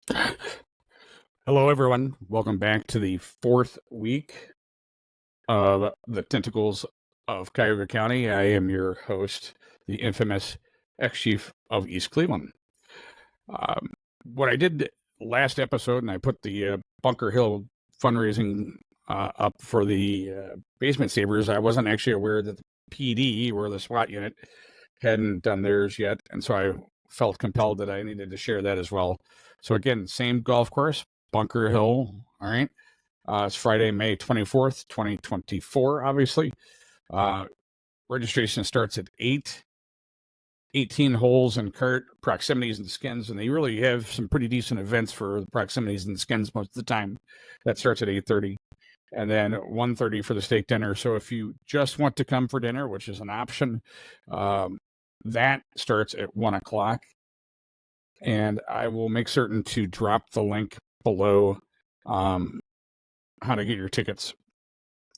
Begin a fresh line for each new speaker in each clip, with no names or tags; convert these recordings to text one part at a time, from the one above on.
Hello, everyone. Welcome back to the fourth week of the Tentacles of Cuyahoga County. I am your host, the infamous ex-chief of East Cleveland. What I did last episode, and I put the Bunker Hill fundraising up for the basement savers, I wasn't actually aware that the PD, or the SWAT unit, hadn't done theirs yet, and so I felt compelled that I needed to share that as well. So again, same golf course, Bunker Hill. All right. It's Friday, May 24th, 2024, obviously. Registration starts at 8, 18 holes and cart, proximities and skins, and they really have some pretty decent events for the proximities and skins most of the time. That starts at 8:30. And then 1:30 for the steak dinner. So if you just want to come for dinner, which is an option, that starts at 1 o'clock. And I will make certain to drop the link below how to get your tickets.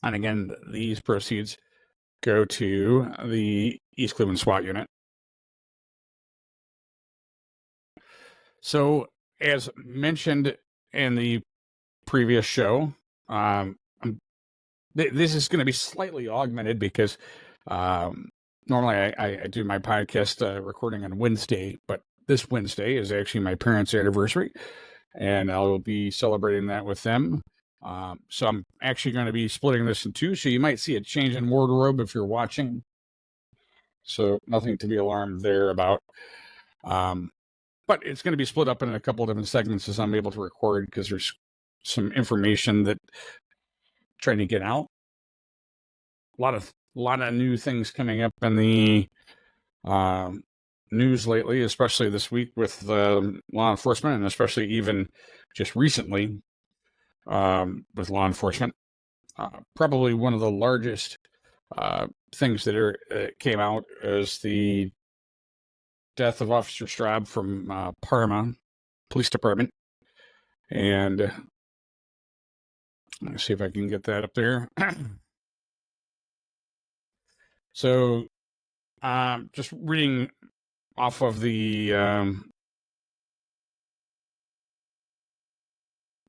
And again, these proceeds go to the East Cleveland SWAT unit. So, as mentioned in the previous show, this is going to be slightly augmented because normally I do my podcast recording on Wednesday, but this Wednesday is actually my parents' anniversary, and I'll be celebrating that with them. So I'm actually going to be splitting this in two, so you might see a change in wardrobe if you're watching. So nothing to be alarmed there about. But it's going to be split up in a couple of different segments as I'm able to record, because there's some information that I'm trying to get out. A lot of new things coming up in the news lately, especially this week with law enforcement, and especially even just recently with law enforcement. Probably one of the largest things that came out is the death of Officer Straub from Parma Police Department. And let's see if I can get that up there. So just reading off of the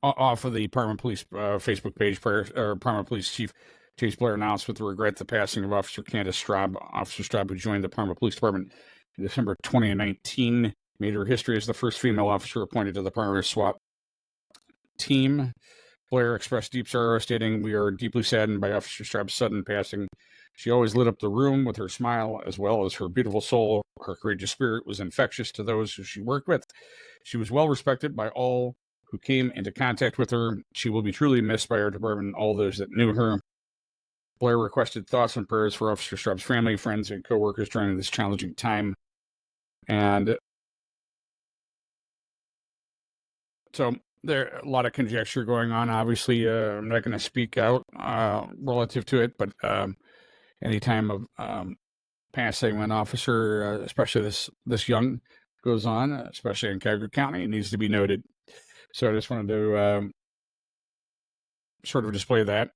Parma Police Facebook page, Parma Police Chief Chase Blair announced with regret the passing of Officer Candice Straub. Officer Straub, who joined the Parma Police Department in December 2019, made her history as the first female officer appointed to the Parma SWAT team. Blair expressed deep sorrow, stating, "We are deeply saddened by Officer Straub's sudden passing. She always lit up the room with her smile, as well as her beautiful soul. Her courageous spirit was infectious to those who she worked with. She was well respected by all who came into contact with her. She will be truly missed by our department and all those that knew her." Blair requested thoughts and prayers for Officer Straub's family, friends, and coworkers during this challenging time. And so there are a lot of conjecture going on. Obviously, I'm not going to speak out relative to it, but any time of passing an officer, especially this young, goes on, especially in Cuyahoga County, it needs to be noted. So I just wanted to sort of display that.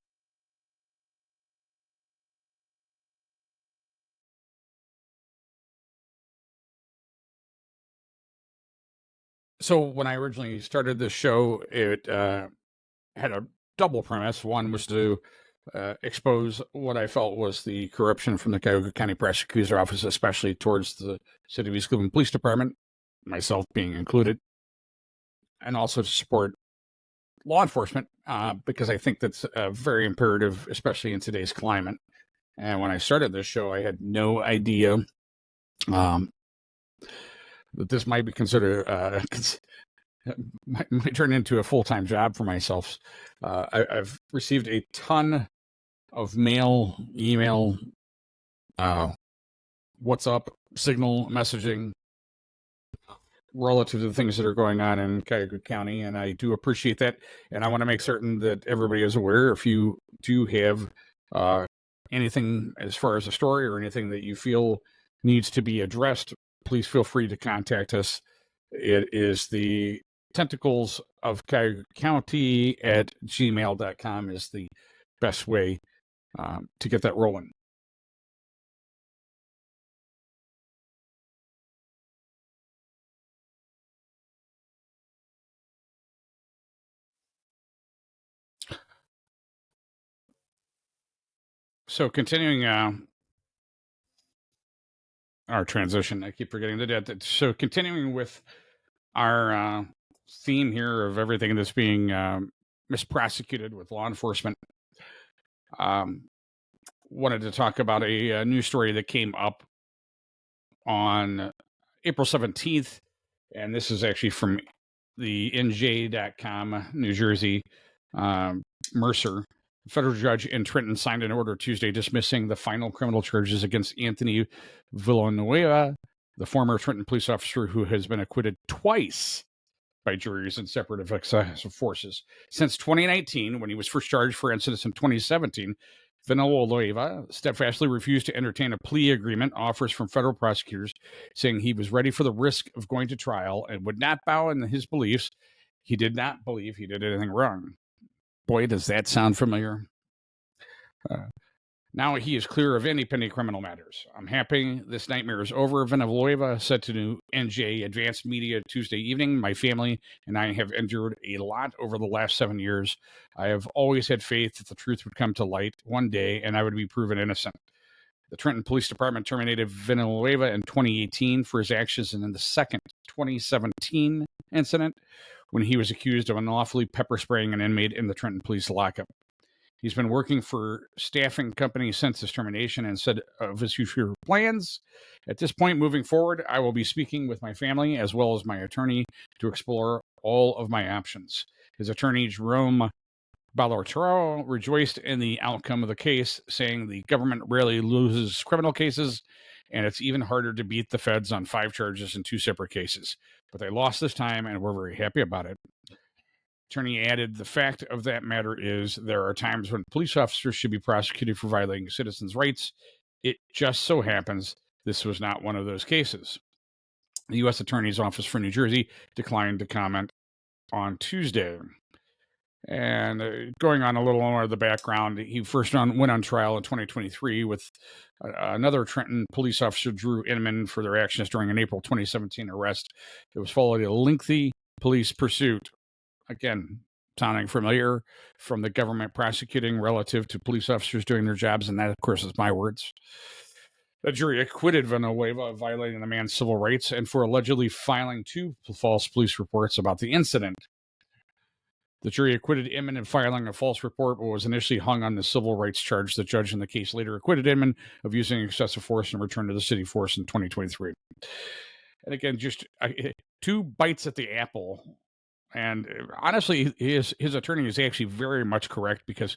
So when I originally started this show, it had a double premise. One was to expose what I felt was the corruption from the Cuyahoga County Prosecutor's Office, especially towards the City of East Cleveland Police Department, myself being included, and also to support law enforcement, because I think that's very imperative, especially in today's climate. And when I started this show, I had no idea that this might be considered might turn into a full-time job for myself. I've received a ton of mail, email, WhatsApp, Signal messaging relative to the things that are going on in Cuyahoga County, and I do appreciate that. And I want to make certain that everybody is aware. If you do have anything as far as a story or anything that you feel needs to be addressed, please feel free to contact us. It is the Tentacles of Cuyahoga County at gmail.com is the best way to get that rolling. So continuing our transition, I keep forgetting to do that. So continuing with our theme here of everything that's being misprosecuted with law enforcement, wanted to talk about a news story that came up on April 17th, and this is actually from the NJ.com, New Jersey. Mercer, a federal judge in Trenton, signed an order Tuesday dismissing the final criminal charges against Anthony Villanueva, the former Trenton police officer who has been acquitted twice by juries in separate excessive forces. Since 2019, when he was first charged for incidents in 2017, Villanueva steadfastly refused to entertain a plea agreement offers from federal prosecutors, saying he was ready for the risk of going to trial and would not bow in his beliefs. He did not believe he did anything wrong. Boy, does that sound familiar. Now he is clear of any pending criminal matters. I'm happy this nightmare is over, Villanueva said to New NJ Advanced Media Tuesday evening. My family and I have endured a lot over the last 7 years. I have always had faith that the truth would come to light one day and I would be proven innocent. The Trenton Police Department terminated Villanueva in 2018 for his actions in the second 2017 incident when he was accused of unlawfully pepper spraying an inmate in the Trenton Police lockup. He's been working for staffing companies since his termination and said of his future plans. At this point, moving forward, I will be speaking with my family as well as my attorney to explore all of my options. His attorney, Jerome Ballartaro, rejoiced in the outcome of the case, saying the government rarely loses criminal cases, and it's even harder to beat the feds on 5 charges in 2 separate cases. But they lost this time, and we're very happy about it. Attorney added, the fact of that matter is there are times when police officers should be prosecuted for violating citizens' rights. It just so happens this was not one of those cases. The U.S. Attorney's Office for New Jersey declined to comment on Tuesday. And going on a little more of the background, he first went on trial in 2023 with another Trenton police officer, Drew Inman, for their actions during an April 2017 arrest. It was followed a lengthy police pursuit. Again, sounding familiar, from the government prosecuting relative to police officers doing their jobs, and that, of course, is my words. The jury acquitted Villanueva of violating the man's civil rights and for allegedly filing 2 false police reports about the incident. The jury acquitted Inman of filing a false report, but was initially hung on the civil rights charge. The judge in the case later acquitted Inman of using excessive force and returned to the city force in 2023. And again, just 2 bites at the apple. And honestly, his attorney is actually very much correct, because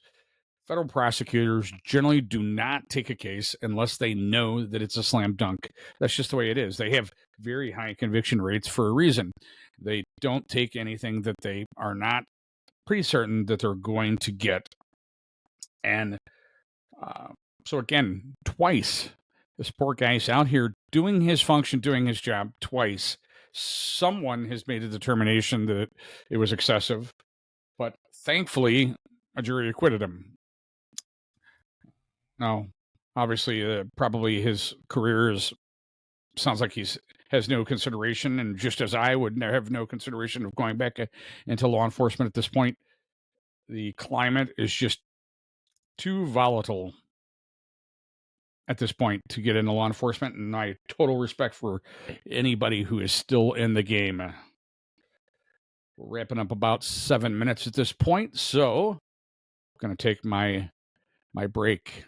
federal prosecutors generally do not take a case unless they know that it's a slam dunk. That's just the way it is. They have very high conviction rates for a reason. They don't take anything that they are not pretty certain that they're going to get. And so again, twice, this poor guy's out here doing his function, doing his job twice. Someone has made a determination that it was excessive, but thankfully a jury acquitted him. Now, obviously, probably his career sounds like has no consideration, and just as I would have no consideration of going back into law enforcement at this point, the climate is just too volatile at this point to get into law enforcement, and I total respect for anybody who is still in the game. We're wrapping up about 7 minutes at this point, so I'm going to take my break.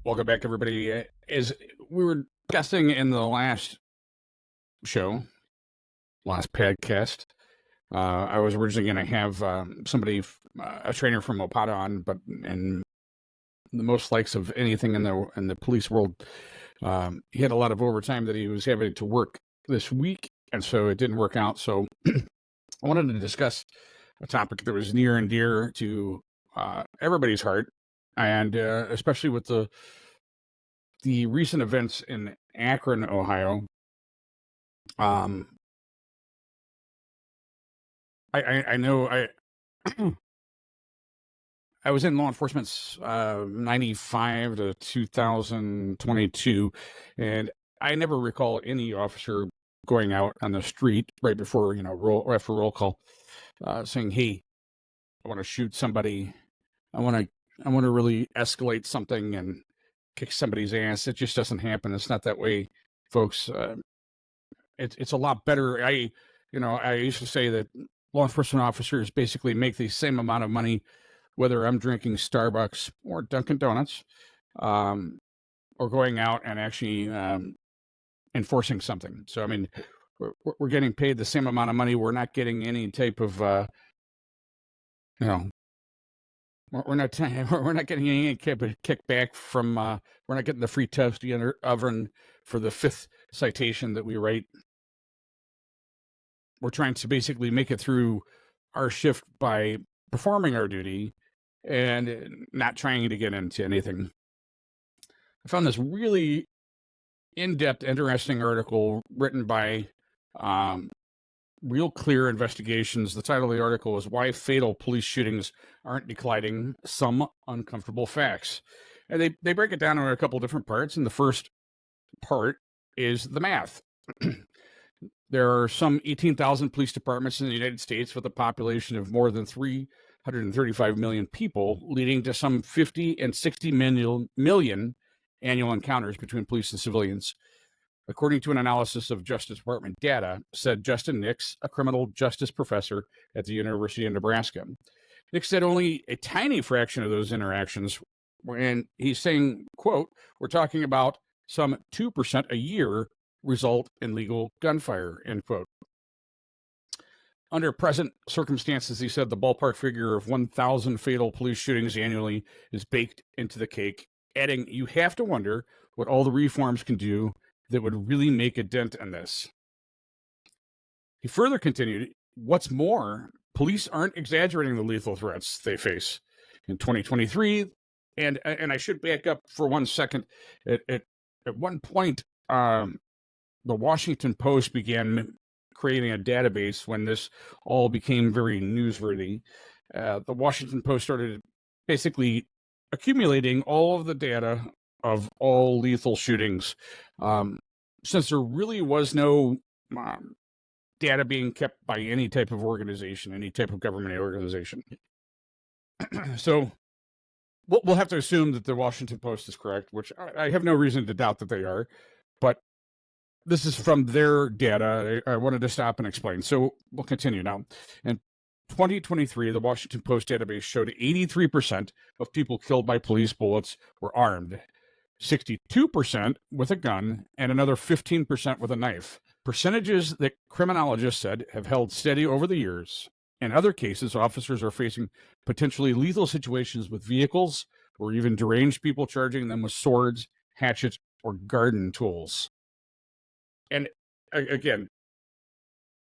Welcome back, everybody. As we were discussing in the last podcast, I was originally going to have somebody, a trainer from Opata on, but in the most likes of anything in the police world, he had a lot of overtime that he was having to work this week, and so it didn't work out. So I wanted to discuss a topic that was near and dear to everybody's heart, and especially with the recent events in Akron, Ohio. I know I was in law enforcement 95 to 2022, and I never recall any officer going out on the street right before, after roll call, saying, "Hey, I want to shoot somebody. I want to really escalate something and kick somebody's ass." It just doesn't happen. It's not that way, folks. It's a lot better. I used to say that law enforcement officers basically make the same amount of money whether I'm drinking Starbucks or Dunkin' Donuts, or going out and actually enforcing something. So, I mean, we're getting paid the same amount of money. We're not getting any type of, we're not getting any kickback from, we're not getting the free toasty oven for the 5th citation that we write. We're trying to basically make it through our shift by performing our duty and not trying to get into anything. I found this really in-depth, interesting article written by Real Clear Investigations. The title of the article is "Why Fatal Police Shootings Aren't Declining, Some Uncomfortable Facts." And they break it down into a couple different parts. And the first part is the math. There are some 18,000 police departments in the United States with a population of more than 335 million people, leading to some 50 and 60 million annual encounters between police and civilians. According to an analysis of Justice Department data, said Justin Nix, a criminal justice professor at the University of Nebraska. Nix said only a tiny fraction of those interactions, and he's saying, quote, "We're talking about some 2% a year result in legal gunfire," end quote. Under present circumstances, he said the ballpark figure of 1,000 fatal police shootings annually is baked into the cake, adding, "You have to wonder what all the reforms can do that would really make a dent in this." He further continued, "What's more, police aren't exaggerating the lethal threats they face. In 2023, and I should back up for 1 second, at one point, the Washington Post began creating a database when this all became very newsworthy. The Washington Post started basically accumulating all of the data of all lethal shootings, since there really was no data being kept by any type of organization, any type of government organization. So we'll have to assume that the Washington Post is correct, which I have no reason to doubt that they are, but this is from their data. I wanted to stop and explain. So we'll continue now. In 2023, the Washington Post database showed 83% of people killed by police bullets were armed, 62% with a gun, and another 15% with a knife. Percentages that criminologists said have held steady over the years. In other cases, officers are facing potentially lethal situations with vehicles or even deranged people charging them with swords, hatchets, or garden tools. And again,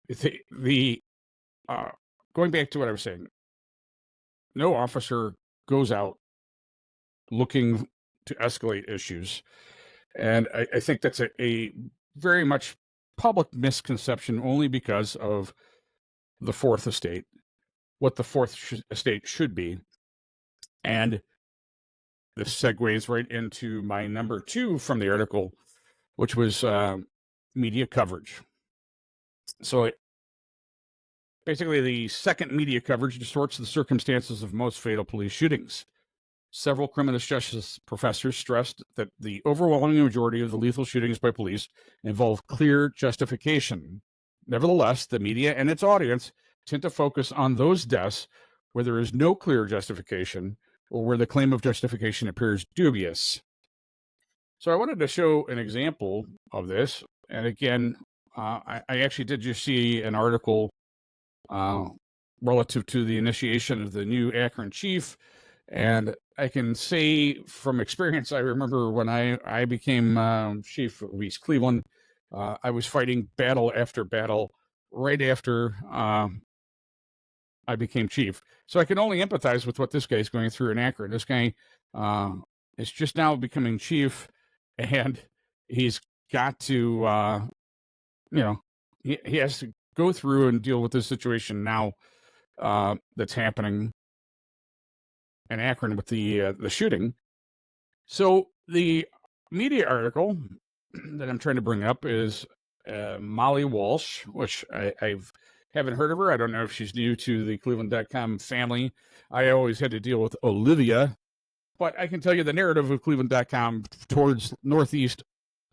the going back to what I was saying, no officer goes out looking to escalate issues. And I think that's a very much public misconception, only because of the Fourth Estate, what the Fourth Estate should be. And this segues right into my number 2 from the article, which was media coverage. So basically, the second media coverage distorts the circumstances of most fatal police shootings. Several criminal justice professors stressed that the overwhelming majority of the lethal shootings by police involve clear justification. Nevertheless, the media and its audience tend to focus on those deaths where there is no clear justification or where the claim of justification appears dubious. So I wanted to show an example of this. And again, I actually did just see an article relative to the initiation of the new Akron chief. And I can say from experience, I remember when I became chief of East Cleveland, I was fighting battle after battle right after I became chief. So I can only empathize with what this guy's going through in Akron. This guy is just now becoming chief, and he's got to, he has to go through and deal with this situation now that's happening in Akron with the shooting. So the media article that I'm trying to bring up is Molly Walsh, which I haven't heard of her. I don't know if she's new to the Cleveland.com family. I always had to deal with Olivia, but I can tell you the narrative of Cleveland.com towards Northeast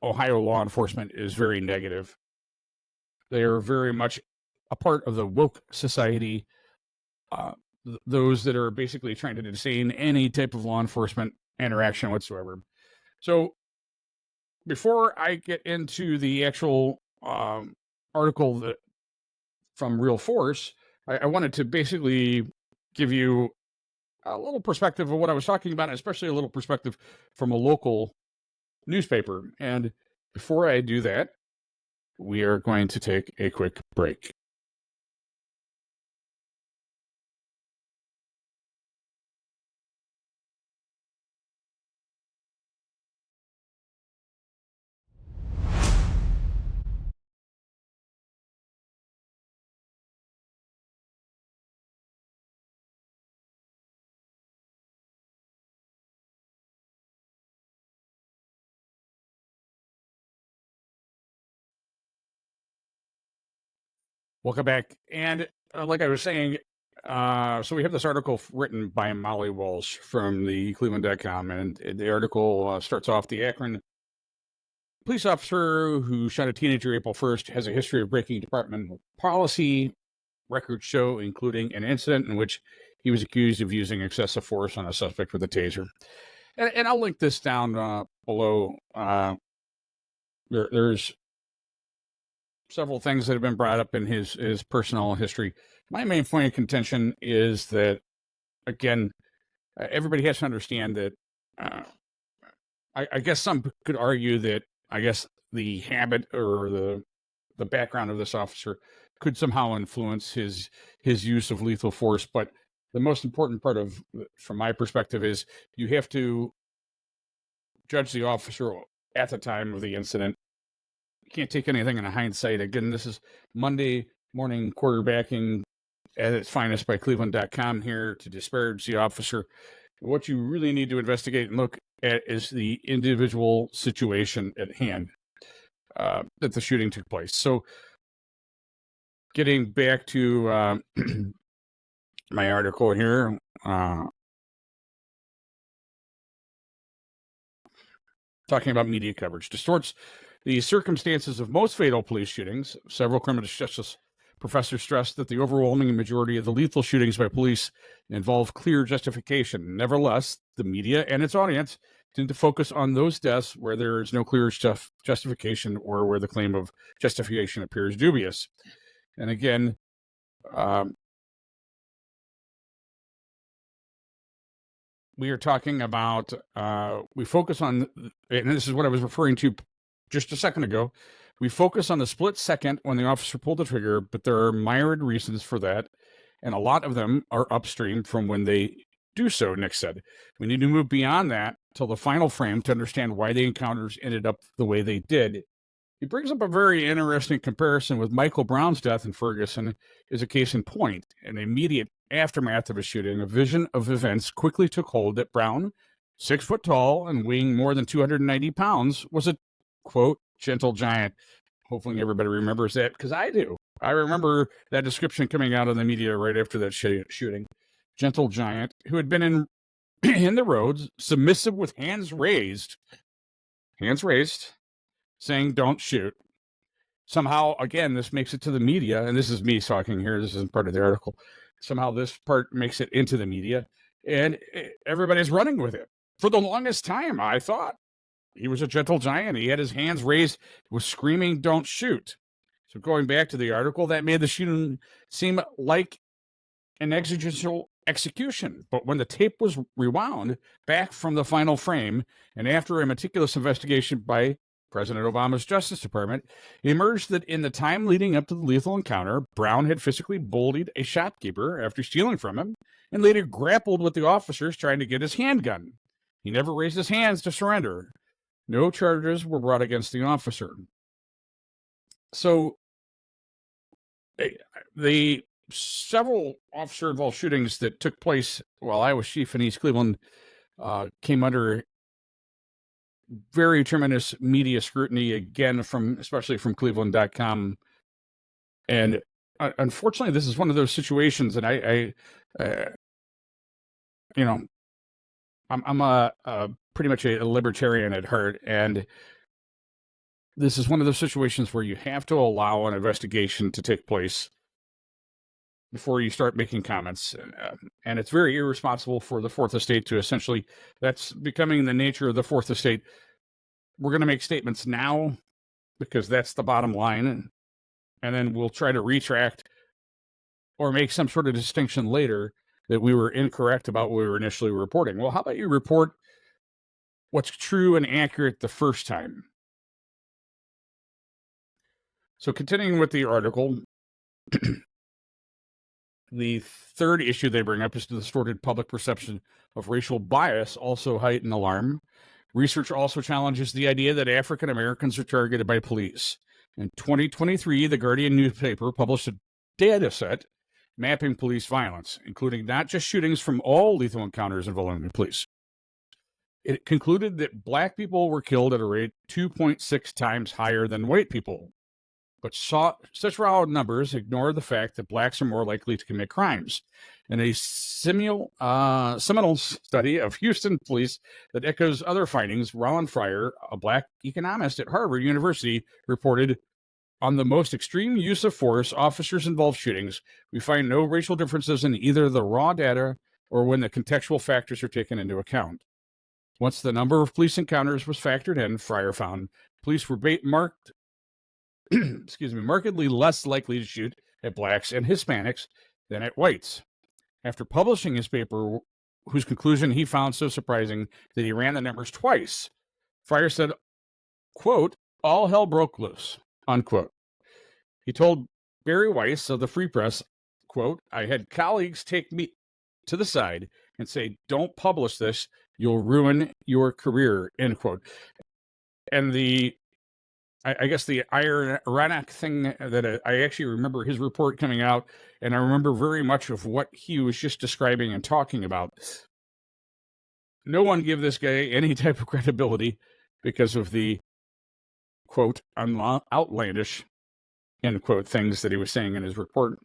Ohio law enforcement is very negative. They are very much a part of the woke society, those that are basically trying to detain any type of law enforcement interaction whatsoever. So before I get into the actual article from Real Force, I wanted to basically give you a little perspective of what I was talking about, especially a little perspective from a local newspaper. And before I do that, we are going to take a quick break. Welcome back. And like I was saying, so we have this article written by Molly Walsh from the Cleveland.com, and the article starts off: the Akron police officer who shot a teenager April 1st has a history of breaking department policy. Records show, including an incident in which he was accused of using excessive force on a suspect with a taser. And I'll link this down below. There's several things that have been brought up in his personal history. My main point of contention is that, again, everybody has to understand that I guess some could argue that the habit or the background of this officer could somehow influence his use of lethal force. But the most important part from my perspective, is you have to judge the officer at the time of the incident. You can't take anything in hindsight. Again, this is Monday morning quarterbacking at its finest by Cleveland.com here to disparage the officer. What you really need to investigate and look at is the individual situation at hand that the shooting took place. So getting back to my article here, talking about media coverage distorts the circumstances of most fatal police shootings. Several criminal justice professors stressed that the overwhelming majority of the lethal shootings by police involve clear justification. Nevertheless, the media and its audience tend to focus on those deaths where there is no clear justification, or where the claim of justification appears dubious. And again, we are talking about, we focus on, and this is what I was referring to just a second ago, we focus on the split second when the officer pulled the trigger, but there are myriad reasons for that, and a lot of them are upstream from when they do so, Nick said. We need to move beyond that till the final frame to understand why the encounters ended up the way they did. He brings up a very interesting comparison with Michael Brown's death in Ferguson as a case in point. In the immediate aftermath of a shooting, a vision of events quickly took hold that Brown, 6 foot tall and weighing more than 290 pounds, was a, quote, gentle giant. Hopefully everybody remembers that, because I do. I remember that description coming out of the media right after that shooting. Gentle giant who had been in the roads, submissive with hands raised, saying, "Don't shoot." Somehow, again, this makes it to the media, and this is me talking here. This isn't part of the article. Somehow this part makes it into the media, and everybody's running with it. For the longest time, I thought he was a gentle giant. He had his hands raised, was screaming, "Don't shoot." So going back to the article, that made the shooting seem like an extrajudicial execution. But when the tape was rewound back from the final frame, and after a meticulous investigation by President Obama's Justice Department, it emerged that in the time leading up to the lethal encounter, Brown had physically bullied a shopkeeper after stealing from him, and later grappled with the officers trying to get his handgun. He never raised his hands to surrender. No charges were brought against the officer. So the several officer-involved shootings that took place while I was chief in East Cleveland came under very tremendous media scrutiny, again, especially from Cleveland.com. And unfortunately, this is one of those situations, and I'm a pretty much a libertarian at heart, and this is one of those situations where you have to allow an investigation to take place before you start making comments. And it's very irresponsible for the Fourth Estate to essentially, that's becoming the nature of the Fourth Estate. We're going to make statements now because that's the bottom line, and then we'll try to retract or make some sort of distinction later that we were incorrect about what we were initially reporting. Well, how about you report what's true and accurate the first time? So continuing with the article, the third issue they bring up is the distorted public perception of racial bias also heighten alarm. Research also challenges the idea that African Americans are targeted by police. In 2023, the Guardian newspaper published a data set mapping police violence, including not just shootings from all lethal encounters involving the police. It concluded that black people were killed at a rate 2.6 times higher than white people. But such raw numbers ignore the fact that blacks are more likely to commit crimes. In a seminal study of Houston police that echoes other findings, Roland Fryer, a black economist at Harvard University, reported, on the most extreme use of force, officers-involved shootings, we find no racial differences in either the raw data or when the contextual factors are taken into account. Once the number of police encounters was factored in, Fryer found police were markedly less likely to shoot at blacks and Hispanics than at whites. After publishing his paper, whose conclusion he found so surprising that he ran the numbers twice, Fryer said, quote, all hell broke loose, unquote. He told Barry Weiss of the Free Press, quote, I had colleagues take me to the side and say, don't publish this, you'll ruin your career, end quote. And I guess the ironic thing that I actually remember his report coming out, and I remember very much of what he was just describing and talking about. No one gave this guy any type of credibility because of the, quote, outlandish, end quote, things that he was saying in his report.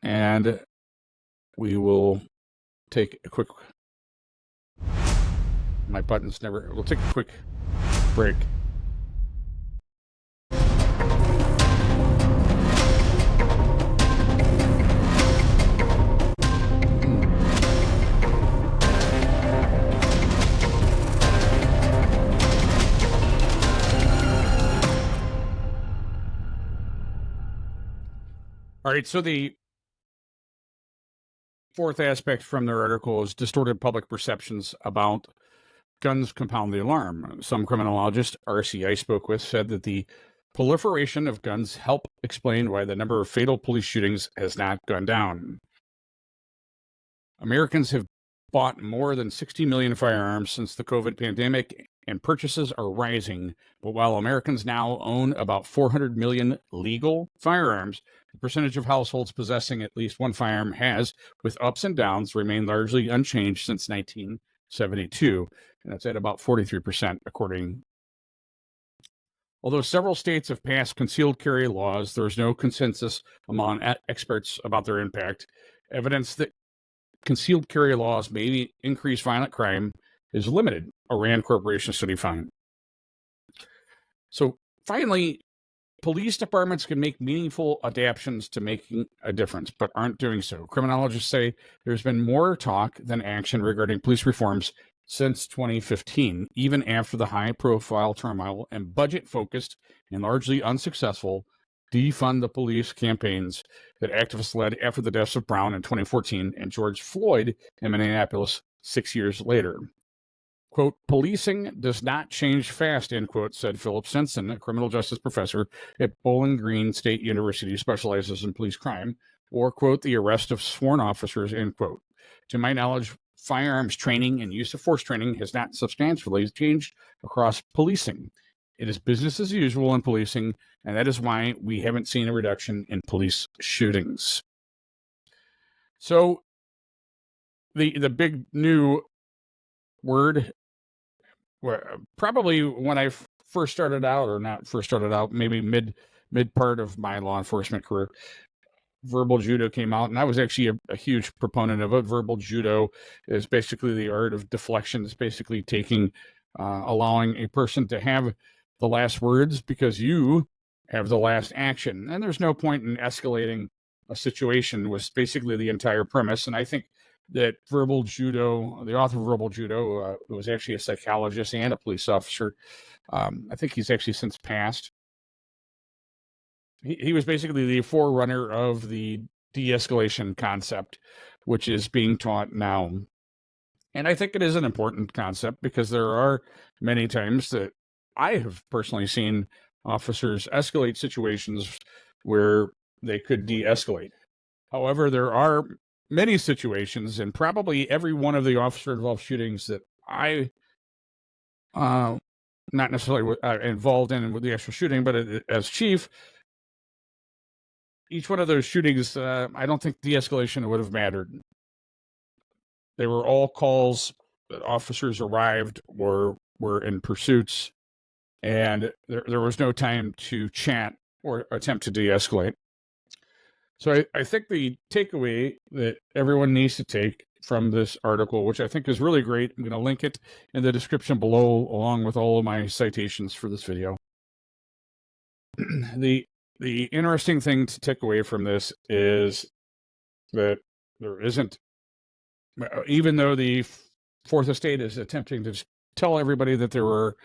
And we will take a quick... My buttons never... We'll take a quick break. All right, so the fourth aspect from their article is distorted public perceptions about guns compound the alarm. Some criminologist RC I spoke with said that the proliferation of guns help explain why the number of fatal police shootings has not gone down. Americans have bought more than 60 million firearms since the COVID pandemic, and purchases are rising. But while Americans now own about 400 million legal firearms, the percentage of households possessing at least one firearm has, with ups and downs, remained largely unchanged since 1972, and that's at about 43%, according. Although several states have passed concealed carry laws, there is no consensus among experts about their impact. Evidence that concealed carry laws may increase violent crime is limited, a Rand Corporation study found. So finally, police departments can make meaningful adaptations to making a difference, but aren't doing so. Criminologists say there's been more talk than action regarding police reforms since 2015, even after the high-profile turmoil and budget-focused and largely unsuccessful defund the police campaigns that activists led after the deaths of Brown in 2014 and George Floyd in Minneapolis 6 years later. Quote, policing does not change fast, end quote, said Philip Sensen, a criminal justice professor at Bowling Green State University who specializes in police crime, or, quote, the arrest of sworn officers, end quote. To my knowledge, firearms training and use of force training has not substantially changed across policing. It is business as usual in policing, and that is why we haven't seen a reduction in police shootings. So the big new word, probably when I first started out, or not first started out, maybe mid part of my law enforcement career, verbal judo came out, and I was actually a huge proponent of it. Verbal judo is basically the art of deflection. It's basically allowing a person to have the last words because you have the last action. And there's no point in escalating a situation, was basically the entire premise. And I think that verbal judo, the author of verbal judo, was actually a psychologist and a police officer. I think he's actually since passed. He was basically the forerunner of the de-escalation concept, which is being taught now. And I think it is an important concept because there are many times that I have personally seen officers escalate situations where they could de-escalate. However, there are many situations, and probably every one of the officer-involved shootings that I, not necessarily involved in with the actual shooting, but as chief, each one of those shootings, I don't think de-escalation would have mattered. They were all calls that officers arrived or were in pursuits, and there was no time to chat or attempt to de-escalate. So I think the takeaway that everyone needs to take from this article, which I think is really great, I'm going to link it in the description below, along with all of my citations for this video. The interesting thing to take away from this is that there isn't, even though the Fourth Estate is attempting to tell everybody that there were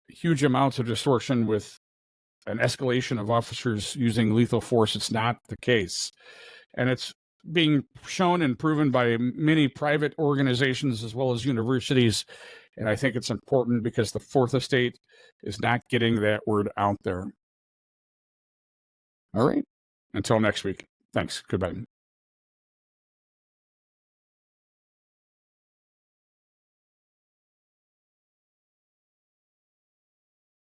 huge amounts of distortion with an escalation of officers using lethal force, it's not the case. And it's being shown and proven by many private organizations as well as universities. And I think it's important because the Fourth Estate is not getting that word out there. All right. Until next week. Thanks. Goodbye.